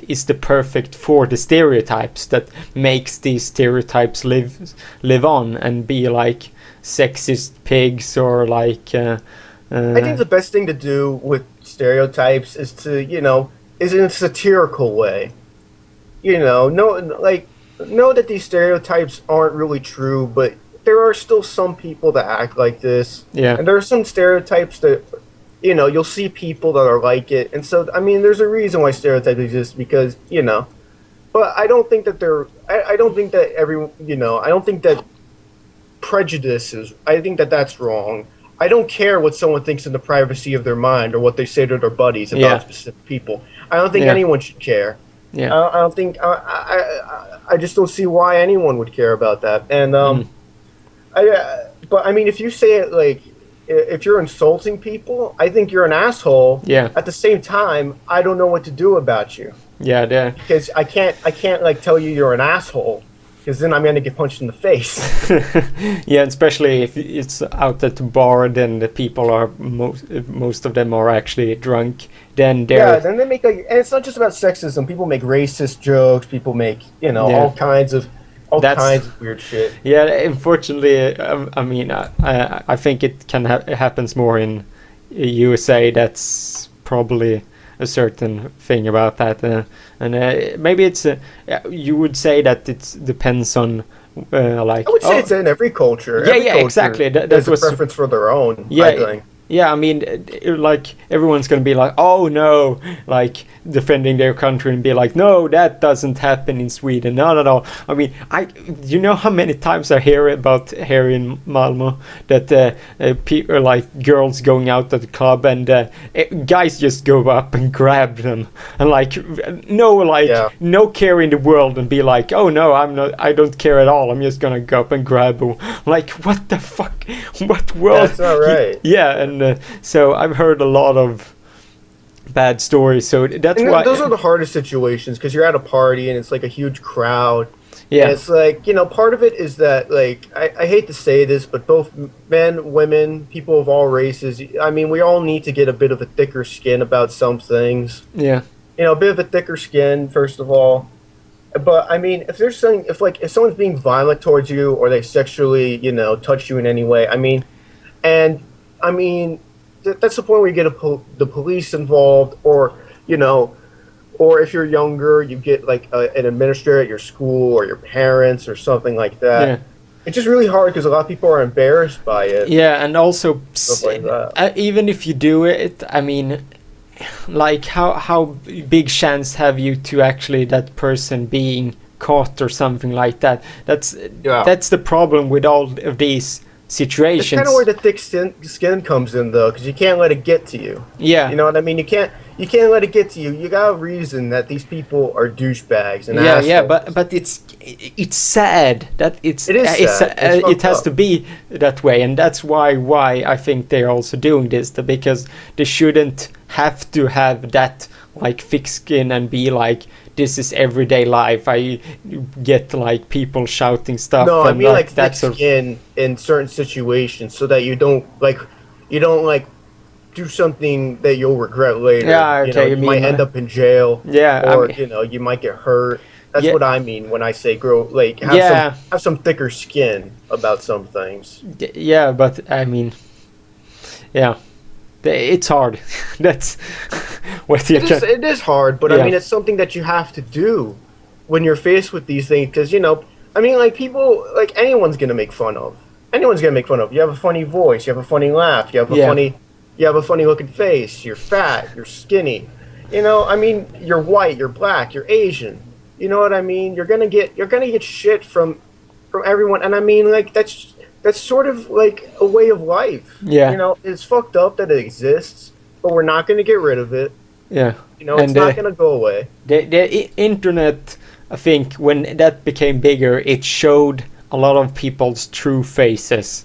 is the perfect for the stereotypes that makes these stereotypes live on and be like sexist pigs or like. I think the best thing to do with stereotypes is to, is in a satirical way. Know that these stereotypes aren't really true, but there are still some people that act like this. Yeah. And there are some stereotypes that, you'll see people that are like it. And so, I mean, there's a reason why stereotypes exist because, but I don't think that I don't think that I don't think that I think that that's wrong. I don't care what someone thinks in the privacy of their mind or what they say to their buddies about Yeah. specific people. I don't think Yeah. anyone should care. Yeah. I don't think I just don't see why anyone would care about that. And but I mean, if you say it like if you're insulting people, I think you're an asshole. Yeah. At the same time, I don't know what to do about you Yeah. because I can't like tell you you're an asshole because then I'm gonna get punched in the face. Yeah, especially if it's out at the bar, then the people are most of them are actually drunk. Then they're Yeah, then they make and it's not just about sexism. People make racist jokes. People make Yeah. all kinds of That's- weird shit. Yeah, unfortunately, I mean, I think it can it happens more in USA. That's probably a certain thing about that, and maybe it's you would say that it depends on like. I would say it's in every culture. Yeah, Every yeah, culture exactly. That has was a preference for their own. Yeah, I think. yeah. I mean, like everyone's gonna be like, "Oh no!" Like defending their country and be like, "No, that doesn't happen in Sweden." Not at all. I mean, you know how many times I hear about here in Malmö that people like girls going out at the club and guys just go up and grab them and like no care in the world and be like, "Oh no, I don't care at all. I'm just gonna go up and grab them." Like, what the fuck? What world? That's not right. Yeah, and so I've heard a lot of bad stories. So that's And why those are the hardest situations because you're at a party and it's like a huge crowd. yeah, And it's like, part of it is that, like, I hate to say this, but both men, women, people of all races, I mean, we all need to get a bit of a thicker skin about some things. yeah, A bit of a thicker skin, first of all. But, I mean, if there's something, if someone's being violent towards you or they sexually, touch you in any way, I mean, that's the point where you get the police involved or if you're younger, you get like an administrator at your school or your parents or something like that. yeah. It's just really hard because a lot of people are embarrassed by it. Yeah, and also Stuff like that. even if you do it, I mean, like how big chance have you to actually that person being caught or something like that? That's the problem with all of these It's situations. kind of where the thick skin comes in, though, because you can't let it get to you. Yeah. You know what I mean? You can't let it get to you. You got a reason that these people are douchebags and Yeah, assholes. yeah, but it's sad that It is sad. It's it has fucked to up. be that way, and that's why I think they're also doing this, because they shouldn't have to have that like thick skin and be like, this is everyday life. I get like people shouting stuff. No, I and mean like thick that sort of, skin in certain situations, so that you don't do something that you'll regret later. Yeah, okay, you you might mean, end up in jail. yeah, I or mean- you might get hurt. That's yeah, what I mean when I say grow. Like yeah, have some thicker skin about some things. yeah. But I mean, yeah, it's hard. That's what you can. It is hard, but I Yeah, mean it's something that you have to do when you're faced with these things because I mean like people like anyone's gonna make fun of. Anyone's gonna make fun of. You have a funny voice, you have a funny laugh, yeah, you have a funny looking face, you're fat, you're skinny. I mean you're white, you're black, you're Asian. You know what I mean? You're gonna get shit from everyone and I mean like that's sort of like a way of life. yeah, It's fucked up that it exists, but we're not gonna get rid of it. yeah. It's And not going to go away. the internet, I think, when that became bigger, it showed a lot of people's true faces,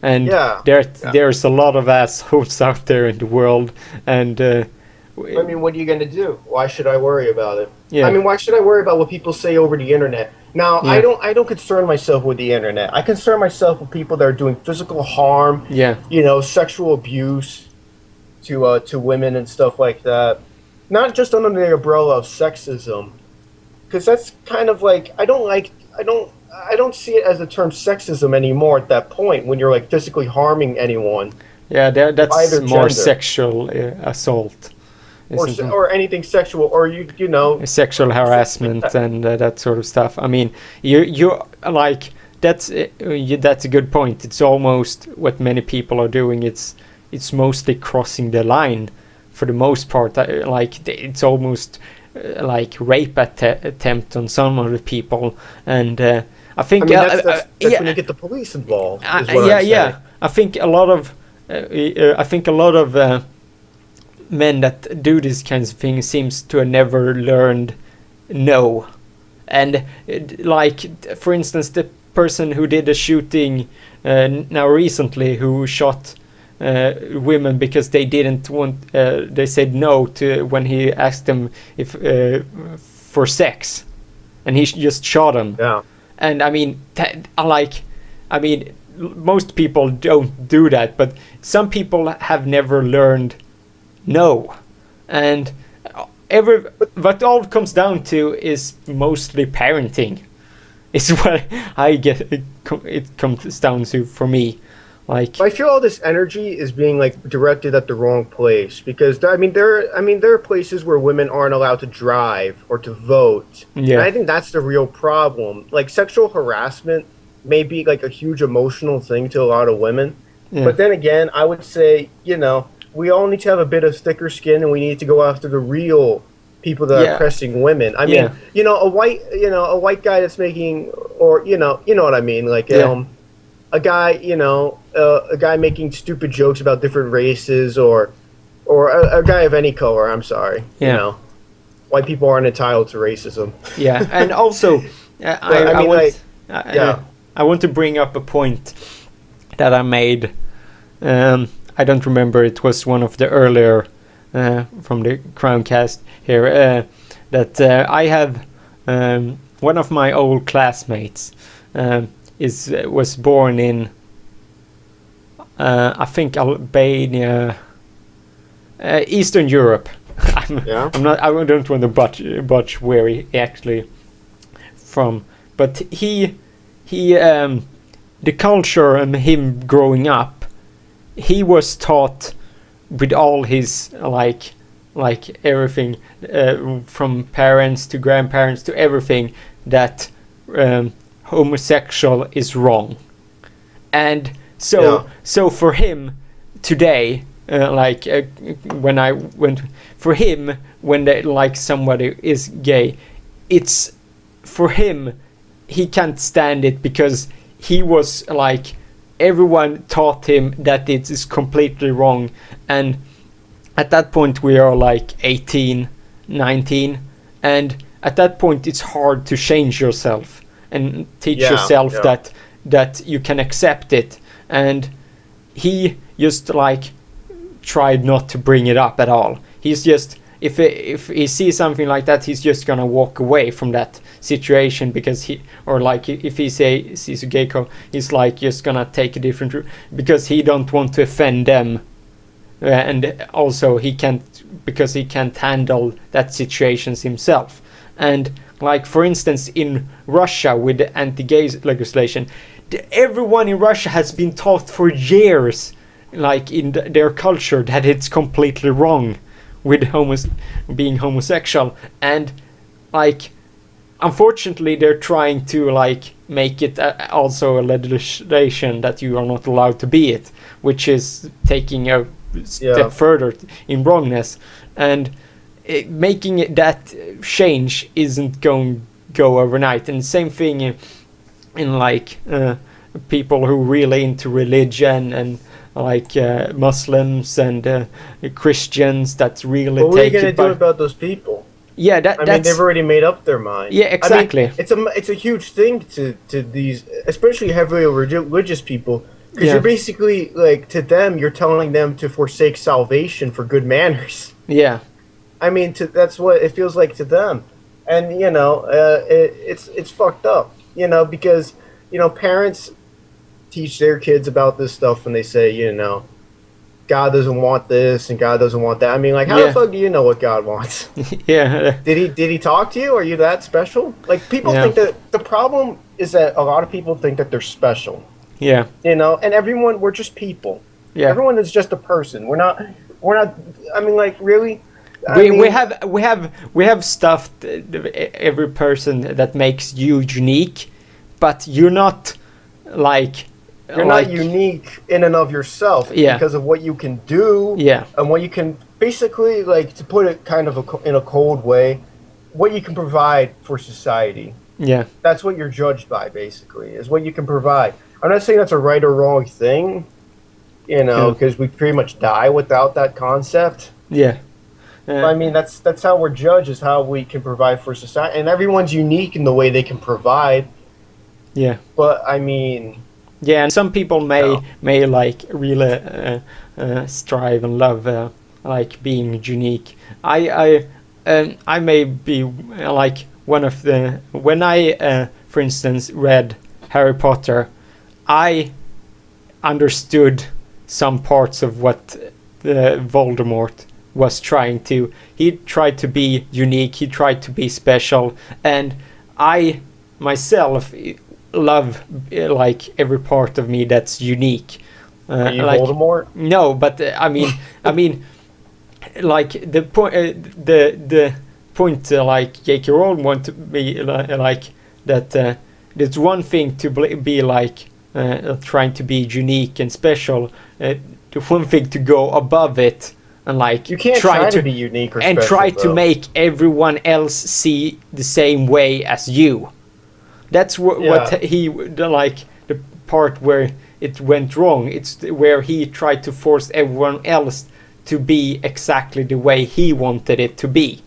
and Yeah. Yeah. there's a lot of assholes out there in the world, and I mean, what are you going to do? Why should I worry about it? yeah, I mean, why should I worry about what people say over the internet? Now, yeah, I don't concern myself with the internet. I concern myself with people that are doing physical harm, yeah, sexual abuse to women and stuff like that. Not just under the umbrella of sexism, because that's kind of like I don't see it as the term sexism anymore at that point when you're like physically harming anyone yeah. of That's either more gender sexual assault, isn't it? or anything sexual or Sexual harassment and that sort of stuff. I mean, you like that's a good point. It's almost what many people are doing. It's mostly crossing the line for the most part. Like it's almost like rape attempt on some of the people, and I think I mean that's yeah, when you get the police involved. Is what yeah, I'm yeah. saying. I think a lot of men that do these kinds of things seems to have never learned no. And like for instance, the person who did the shooting now recently, who shot women because they didn't want, they said no to when he asked them if for sex, and he just shot them. Yeah. And I mean, I mean, most people don't do that, but some people have never learned no, and what all it comes down to is mostly parenting. Is what I get. It comes down to for me. Like, I feel all this energy is being like directed at the wrong place because there are places where women aren't allowed to drive or to vote. yeah, And I think that's the real problem. Like sexual harassment may be like a huge emotional thing to a lot of women. yeah, But then again, I would say, we all need to have a bit of thicker skin and we need to go after the real people that Yeah. are oppressing women. I mean, Yeah. a white guy that's making or you know what I mean, like Yeah. a guy, a guy making stupid jokes about different races or a guy of any color, I'm sorry. Yeah. White people aren't entitled to racism. yeah, and also I mean, want, like, yeah. I want to bring up a point that I made. I don't remember. It was one of the earlier from the Crowncast here that I have one of my old classmates was born in I think Albania, Eastern Europe. Yeah. I don't want to butch where he actually from, but he the culture and him growing up, he was taught with all his like everything from parents to grandparents to everything that homosexual is wrong, and so for him today, when I went for him when they like somebody is gay, it's for him he can't stand it because he was like everyone taught him that it is completely wrong, and at that point we are like 18, 19, and at that point it's hard to change yourself and teach yourself that you can accept it, and he just like tried not to bring it up at all. He's just if he sees something like that, he's just gonna walk away from that situation because if he sees a gay couple, he's like just gonna take a different route because he don't want to offend them, and also he can't handle that situations himself. And Like, for instance, in Russia with the anti-gay legislation, everyone in Russia has been taught for years, like in their culture, that it's completely wrong with being homosexual. And like, unfortunately, they're trying to like make it also a legislation that you are not allowed to be it, which is taking a step further in wrongness. And making that change isn't going to go overnight. And same thing in like people who really into religion, and like Muslims and Christians that really take. What are you gonna do about those people? Yeah, I mean, they've already made up their mind. Yeah, exactly. I mean, it's a huge thing to these, especially heavily religious people, because you're basically like, to them, you're telling them to forsake salvation for good manners. Yeah. I mean, that's what it feels like to them, and you know, it's fucked up, you know, because you know, parents teach their kids about this stuff, and they say, you know, God doesn't want this and God doesn't want that. I mean, like, how the fuck do you know what God wants? Yeah. Did he talk to you? Are you that special? Like, people think that the problem is that a lot of people think that they're special. Yeah. You know, and everyone, we're just people. Yeah. Everyone is just a person. We're not. I mean, like, really. We have stuff, every person that makes you unique, but you're not like. You're not unique in and of yourself because of what you can do and what you can, basically, like, to put it kind of in a cold way, what you can provide for society. Yeah. That's what you're judged by, basically, is what you can provide. I'm not saying that's a right or wrong thing, you know, because we pretty much die without that concept. Yeah. I mean, that's how we're judged, is how we can provide for society. And everyone's unique in the way they can provide. Yeah. But, I mean... Yeah, and some people may like really strive and love like being unique. I may be like one of the, when I for instance read Harry Potter, I understood some parts of what Voldemort was trying to. He tried to be unique. He tried to be special, and I myself love like every part of me that's unique. Are you like, Voldemort? No, but I mean, like the point, like J.K. Rowling want to be like that. It's one thing to be like trying to be unique and special. The one thing to go above it and like you can't try to be unique or and special, try to make everyone else see the same way as you. That's what he like, the part where it went wrong. It's where he tried to force everyone else to be exactly the way he wanted it to be,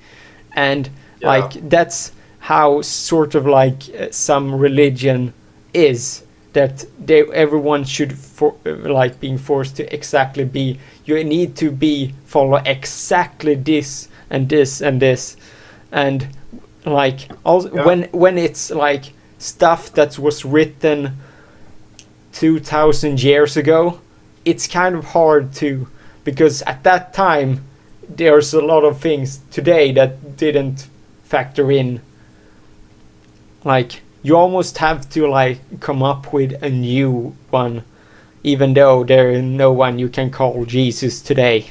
and like that's how sort of like some religion is, that everyone should like being forced to exactly be. You need to follow exactly this and this and this, and like also when it's like stuff that was written 2,000 years ago, it's kind of hard to, because at that time there's a lot of things today that didn't factor in. Like you almost have to like come up with a new one, even though there is no one you can call Jesus today.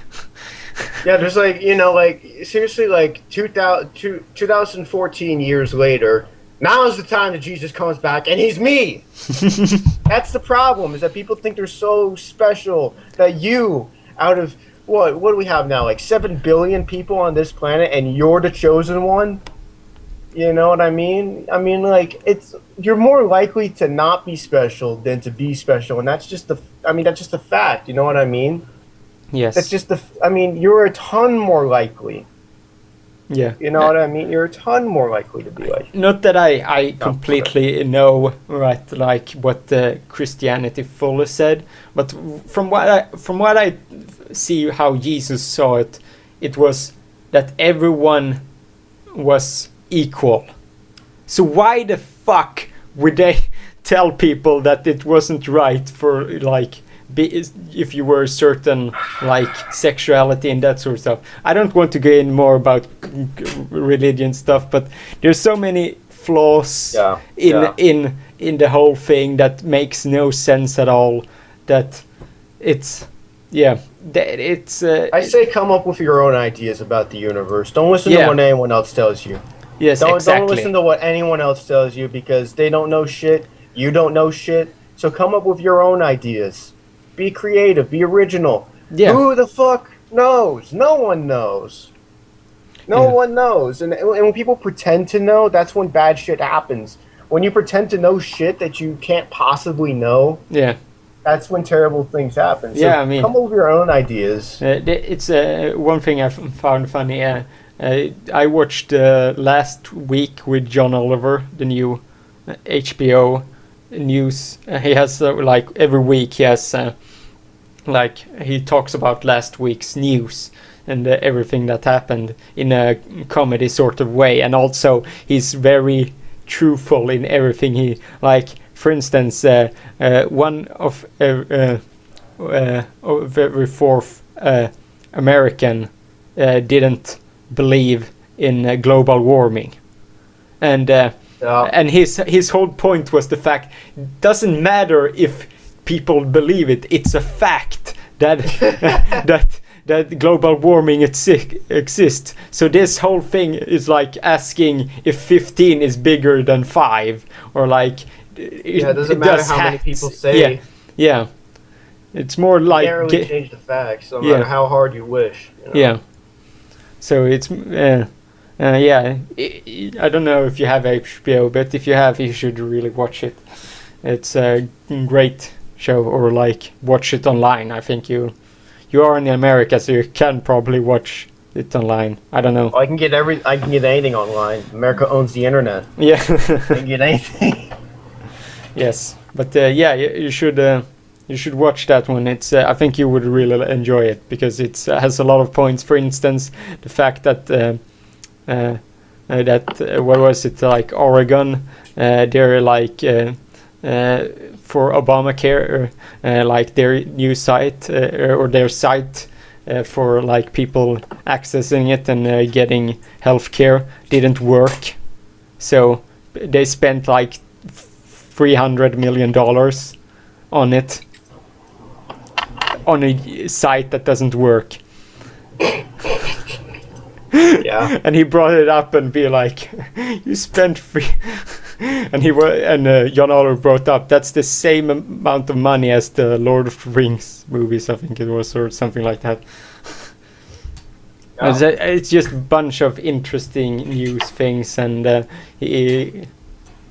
Yeah, there's like, you know, like seriously, like 2014 years later, now is the time that Jesus comes back, and he's me. That's the problem, is that people think they're so special, that you, out of, what do we have now, like 7 billion people on this planet, and you're the chosen one? You know what I mean? I mean, like, you're more likely to not be special than to be special, and that's just that's just a fact, you know what I mean? Yes. That's just you're a ton more likely. Yeah. You know what I mean? You're a ton more likely to be like. Not that I completely know, right, like what Christianity fully said, but from what I see how Jesus saw it, it was that everyone was equal. So why the fuck would they tell people that it wasn't right for like if you were certain like sexuality and that sort of stuff. I don't want to go in more about religion stuff, but there's so many flaws in the whole thing that makes no sense at all. That it's I say come up with your own ideas about the universe. Don't listen to what anyone else tells you. Yes, don't listen to what anyone else tells you, because they don't know shit. You don't know shit. So come up with your own ideas. Be creative. Be original. Yeah. Who the fuck knows? No one knows. No one knows. And when people pretend to know, that's when bad shit happens. When you pretend to know shit that you can't possibly know, that's when terrible things happen. So I mean, come up with your own ideas. It's one thing I found funny. I watched last week with John Oliver, the new HBO news. He has like every week he has like he talks about last week's news and everything that happened in a comedy sort of way, and also he's very truthful in everything he like. For instance, one of every fourth American didn't believe in global warming, and his whole point was the fact it doesn't matter if people believe it. It's a fact that that global warming exists. So this whole thing is like asking if 15 is bigger than 5, or like it doesn't matter how many people say. Yeah. It's more like you can't really change the facts, no matter how hard you wish. You know? Yeah. So it's I don't know if you have HBO, but if you have, you should really watch it. It's a great show, or like watch it online. I think you are in America, so you can probably watch it online. I don't know. I can get anything online. America owns the internet. Yeah. I can get anything. Yes, but you should watch that one. It's I think you would really enjoy it, because it has a lot of points. For instance, the fact that what was it, like Oregon, they're like for Obamacare, like their new site or their site for like people accessing it and getting healthcare didn't work, so they spent like $300 million on it, on a site that doesn't work. Yeah. And he brought it up and be like, you spent free. And John Oliver brought up that's the same amount of money as the Lord of the Rings movies, I think it was, or something like that. Oh. It's just a bunch of interesting news things, and he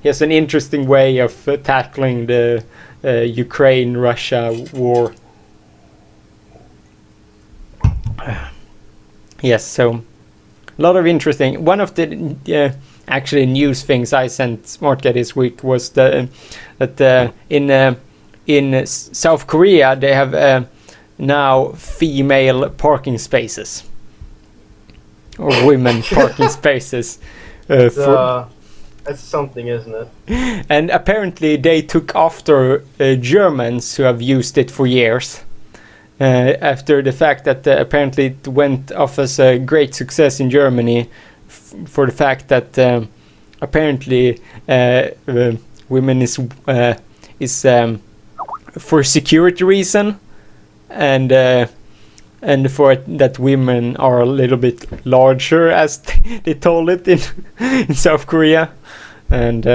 has an interesting way of tackling the Ukraine-Russia war. Yes, so a lot of interesting. One of the actually news things I sent Smrtgy this week was that in South Korea they have now female parking spaces, or women parking spaces. That's something, isn't it? And apparently they took after Germans who have used it for years. After the fact that apparently it went off as a great success in Germany for the fact that apparently women is for security reason, and for that women are a little bit larger, as they told it in South Korea, and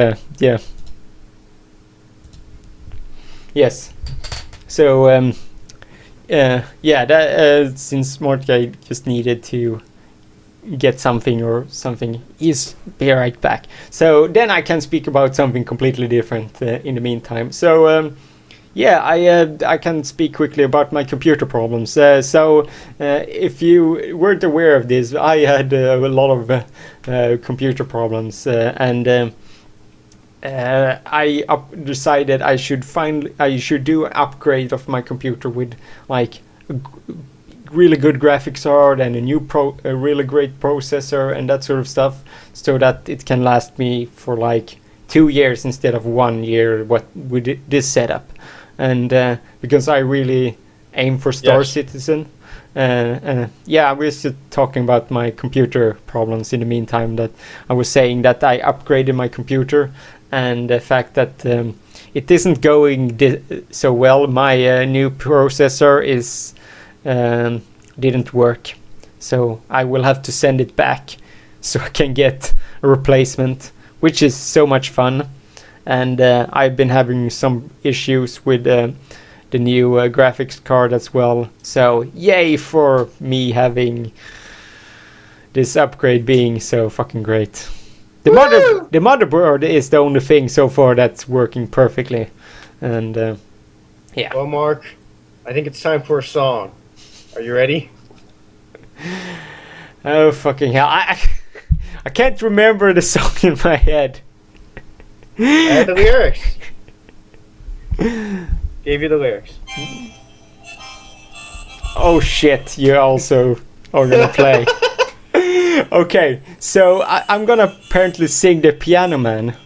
yes, so that since Smrtgy just needed to get something or something, be right back. So then I can speak about something completely different in the meantime. So I can speak quickly about my computer problems. So if you weren't aware of this, I had a lot of computer problems, and I decided I should do an upgrade of my computer with like a really good graphics card and a really great processor and that sort of stuff, so that it can last me for like 2 years instead of 1 year with this setup. and because I really aim for Star Yes. Citizen. Yeah, we're still talking about my computer problems in the meantime. That I was saying that I upgraded my computer, and the fact that it isn't going so well. My new processor is didn't work, so I will have to send it back so I can get a replacement, which is so much fun. And I've been having some issues with the new graphics card as well. So yay for me having this upgrade being so fucking great. The motherboard is the only thing so far that's working perfectly. And yeah. Well, Mark, I think it's time for a song. Are you ready? Oh fucking hell. I can't remember the song in my head. I had the lyrics. Gave you the lyrics. Oh shit, you also are gonna play. Okay, so I'm gonna apparently sing the Piano Man.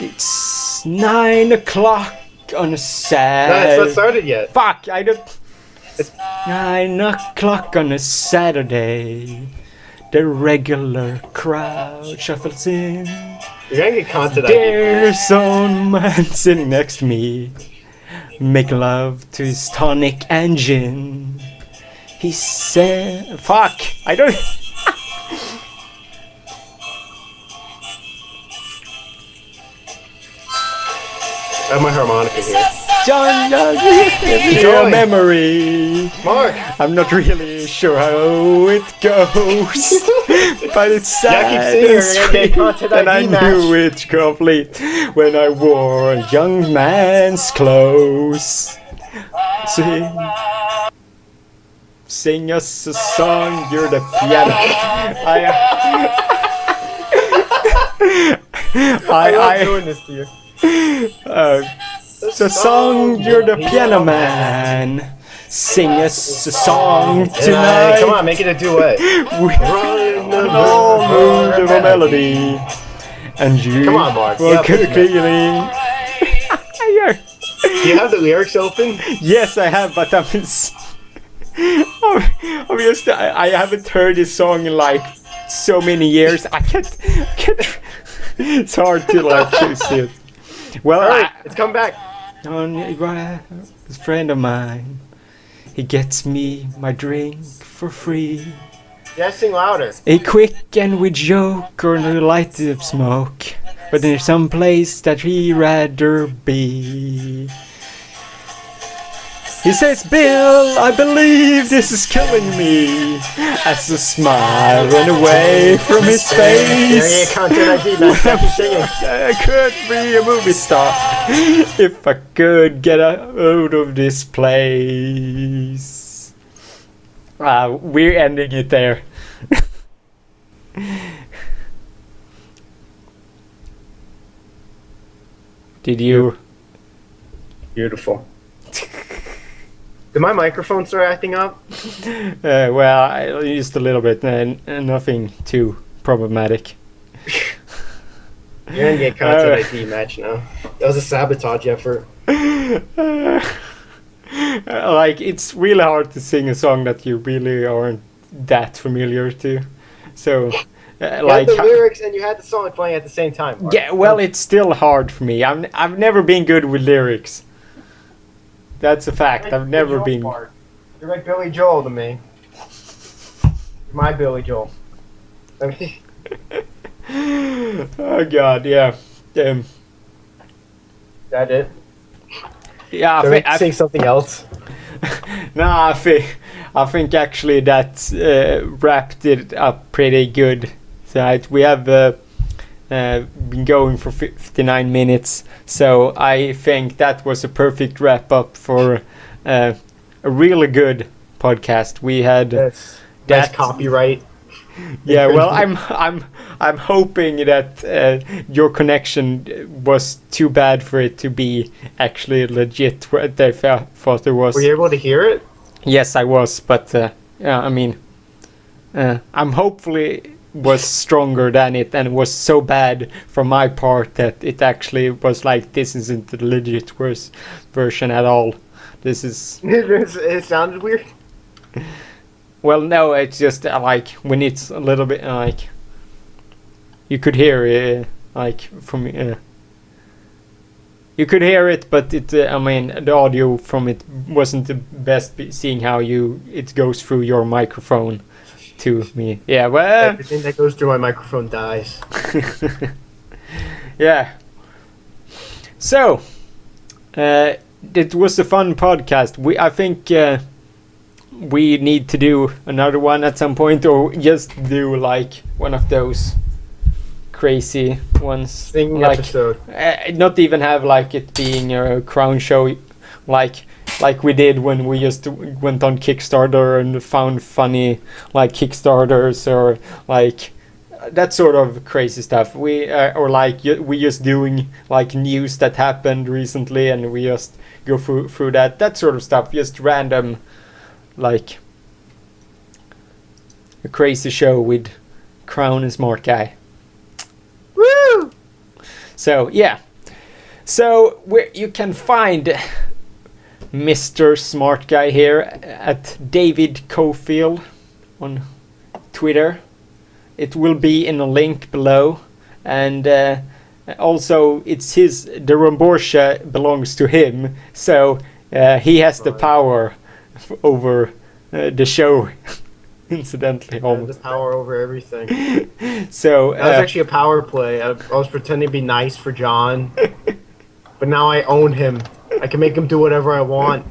It's 9 o'clock on a No, Saturday. it's not started yet. Fuck, I don't. 9 o'clock on a Saturday. The regular crowd shuffles in. You're gonna get content There's some man sitting next to me, make love to his tonic and gin. He said, "Fuck, I don't." I have my harmonica here. John, Enjoy. memory. Mark! I'm not really sure how it goes, but it's Yeah, keep sad singing, and you're gonna get sweet, content and I ID knew match. it complete when I wore a young man's clothes. Sing us a song, you're the piano. I love doing this to you. The song, you're the piano man. Sing us a song tonight. Come on, make it a duet. All move to the melody. And you Come on, Mark. for Yeah, good please, feeling. Do you have the lyrics open? Yes, I have, but obviously I haven't heard this song in like so many years. I can't. It's hard to like see it. Well, Alright, it's come back. This friend of mine, he gets me my drink for free. Yeah, sing louder. A quick and we joke or no light up smoke, but there's some place that he'd rather be. He says, Bill, I believe this is killing me. As a smile ran away from his face. Yeah, content ID, man. Stop singing. I could be a movie star if I could get out of this place. We're ending it there. Did you? Beautiful. Did my microphone start acting up? Well, I used a little bit, nothing too problematic. You're gonna get content ID match now. That was a sabotage effort. Like, it's really hard to sing a song that you really aren't that familiar to. So, You like, had the lyrics and you had the song playing at the same time. Mark. yeah, well, it's still hard for me. I've never been good with lyrics. That's a fact. Like I've never Joel been. part. You're like Billy Joel to me. You're my Billy Joel. I mean, Oh God, yeah. that it? Yeah, Can we sing something else? I think actually that wrapped it up pretty good. So we have been going for 59 minutes, so I think that was a perfect wrap up for a really good podcast. We had That's that copyright. Yeah, well, I'm hoping that your connection was too bad for it to be actually legit. What they thought it was. Were you able to hear it? Yes, I was, but yeah, I mean, I'm hopefully was stronger than it, and was so bad from my part that it actually was like, this isn't the legit worst version at all. This is... It sounded weird. Well, no, it's just like when it's a little bit like you could hear it like from you could hear it, but it I mean the audio from it wasn't the best, seeing how it goes through your microphone to me. Yeah, well, everything that goes through my microphone dies. Yeah. So, it was a fun podcast. I think we need to do another one at some point, or just do like one of those crazy ones. Singing like, episode. Not even have like it being a crown show, like we did when we just went on Kickstarter and found funny like Kickstarters, or like that sort of crazy stuff. We just doing like news that happened recently, and we just go through that sort of stuff. Just random, like a crazy show with Crown and Smrtgy. Woo! So yeah, so you can find Mr. Smrtgy here at David Cofield on Twitter. It will be in a link below, and also it's the Romborsha belongs to him, so he has the power over the show. Incidentally, almost the power over everything. So that was actually a power play. I was pretending to be nice for John, but now I own him. I can make him do whatever I want.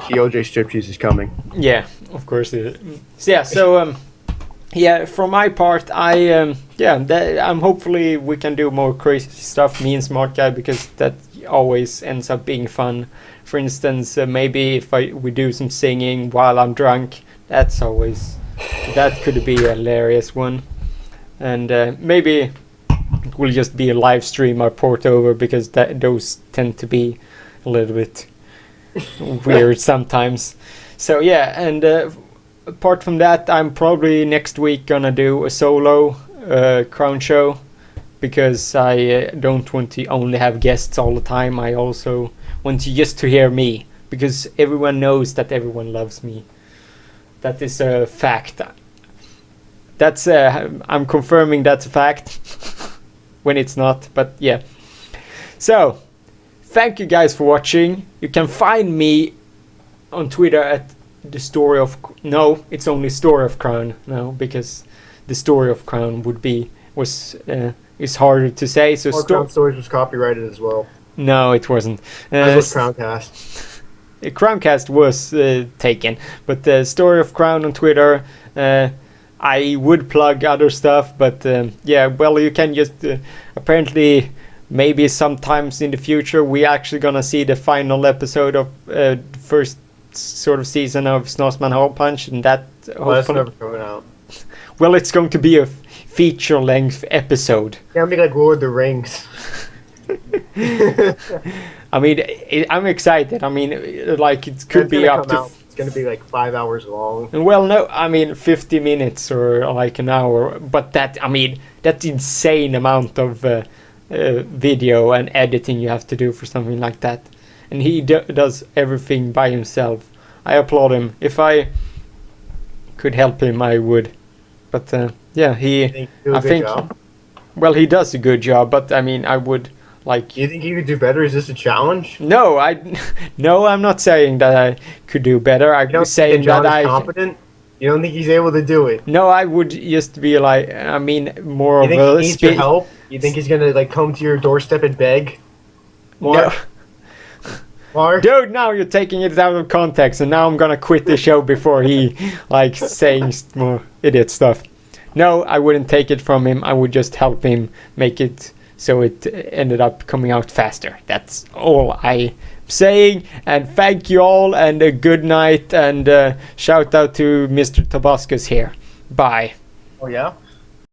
See, OJ Striptease is coming. Yeah, of course it is. Yeah, so yeah, from my part, I'm hopefully we can do more crazy stuff, me and Smrtgy, because that always ends up being fun. For instance, maybe if we do some singing while I'm drunk, that could be a hilarious one. And maybe it will just be a live stream I port over, because those tend to be a little bit weird sometimes. So yeah, and apart from that, I'm probably next week gonna do a solo crown show, because I don't want to only have guests all the time. I also want you just to hear me, because everyone knows that everyone loves me. That is a fact. That's I'm confirming that's a fact when it's not, but yeah. So thank you guys for watching. You can find me on Twitter at the story of it's only Story of Crown now, because the Story of Crown is harder to say. So Crown Stories was copyrighted as well. No, it wasn't. As was Crowncast. Crowncast was taken, but the Story of Crown on Twitter. I would plug other stuff, but yeah, well, you can just apparently maybe sometimes in the future we actually gonna see the final episode of the first sort of season of Snossman Hole Punch, and that that's never coming out. Well, it's going to be a feature-length episode. Yeah, it'll be like Lord of the Rings. I mean, I'm excited. I mean, like it could be up to. It's gonna be like 5 hours long. Well, no, I mean 50 minutes or like an hour, but that's insane amount of video and editing you have to do for something like that, and he does everything by himself. I applaud him. If I could help him, I would. But yeah, I think. Well, he does a good job, but I mean, I would like. You think you could do better? Is this a challenge? No, I'm not saying that I could do better. I'm saying that I'm competent. You don't think he's able to do it? No, I would just be like, I mean, more of a. You think he needs your help? You think he's gonna like come to your doorstep and beg? No. Dude, now you're taking it out of context, and now I'm gonna quit the show before he like saying more idiot stuff. No, I wouldn't take it from him. I would just help him make it so it ended up coming out faster. That's all I'm saying. And thank you all, and a good night, and shout out to Mr. Tabascus here. Bye. Oh yeah?